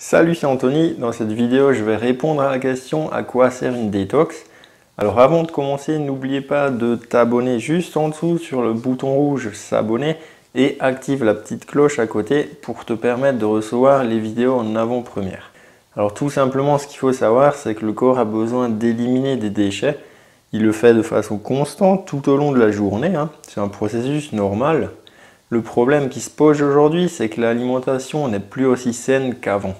Salut, c'est Anthony. Dans cette vidéo, je vais répondre à la question à quoi sert une détox. Alors avant de commencer, n'oubliez pas de t'abonner juste en dessous sur le bouton rouge s'abonner et active la petite cloche à côté pour te permettre de recevoir les vidéos en avant-première. Alors tout simplement, ce qu'il faut savoir, c'est que le corps a besoin d'éliminer des déchets. Il le fait de façon constante tout au long de la journée, C'est un processus normal. Le problème qui se pose aujourd'hui, c'est que l'alimentation n'est plus aussi saine qu'avant.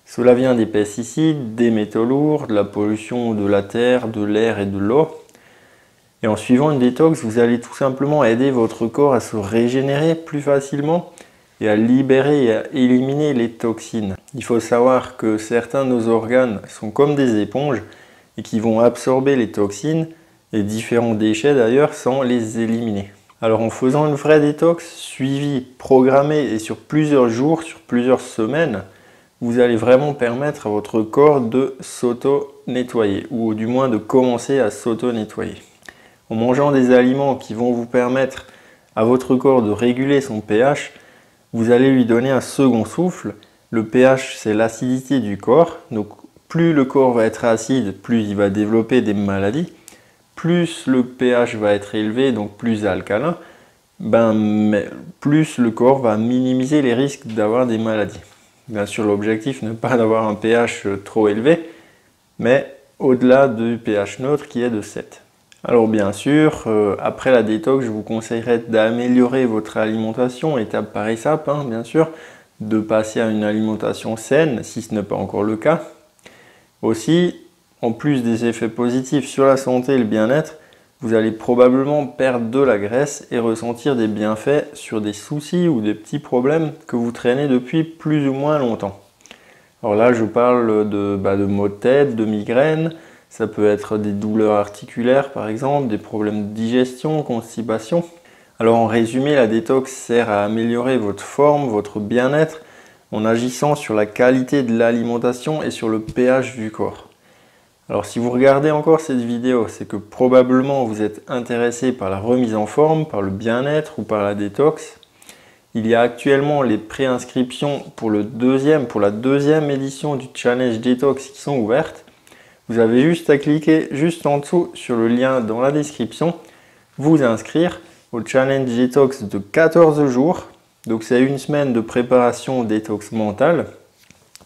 Cela vient des pesticides, des métaux lourds, de la pollution de la terre, de l'air et de l'eau. Et en suivant une détox, vous allez tout simplement aider votre corps à se régénérer plus facilement et à libérer et à éliminer les toxines. Il faut savoir que certains de nos organes sont comme des éponges et qui vont absorber les toxines et différents déchets d'ailleurs sans les éliminer. Alors en faisant une vraie détox suivie, programmée et sur plusieurs jours, sur plusieurs semaines, vous allez vraiment permettre à votre corps de s'auto-nettoyer, ou du moins de commencer à s'auto-nettoyer. En mangeant des aliments qui vont vous permettre à votre corps de réguler son pH, vous allez lui donner un second souffle. Le pH, c'est l'acidité du corps, donc plus le corps va être acide, plus il va développer des maladies. Plus le pH va être élevé, donc plus alcalin, plus le corps va minimiser les risques d'avoir des maladies. Bien sûr, l'objectif n'est pas d'avoir un pH trop élevé, mais au-delà du pH neutre qui est de 7. Alors bien sûr, après la détox, je vous conseillerais d'améliorer votre alimentation étape par étape, bien sûr, de passer à une alimentation saine, si ce n'est pas encore le cas. Aussi, en plus des effets positifs sur la santé et le bien-être, vous allez probablement perdre de la graisse et ressentir des bienfaits sur des soucis ou des petits problèmes que vous traînez depuis plus ou moins longtemps. Alors là, je parle de maux de tête, de migraines, ça peut être des douleurs articulaires par exemple, des problèmes de digestion, constipation. Alors en résumé, la détox sert à améliorer votre forme, votre bien-être en agissant sur la qualité de l'alimentation et sur le pH du corps. Alors si vous regardez encore cette vidéo, c'est que probablement vous êtes intéressé par la remise en forme, par le bien-être ou par la détox. Il y a actuellement les préinscriptions pour la deuxième édition du Challenge Détox qui sont ouvertes. Vous avez juste à cliquer juste en dessous sur le lien dans la description, vous inscrire au Challenge Détox de 14 jours. Donc c'est une semaine de préparation détox mentale.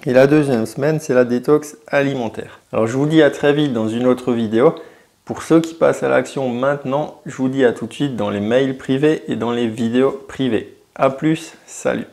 Et la deuxième semaine, c'est la détox alimentaire. Alors je vous dis à très vite dans une autre vidéo. Pour ceux qui passent à l'action maintenant, je vous dis à tout de suite dans les mails privés et dans les vidéos privées. A plus, salut!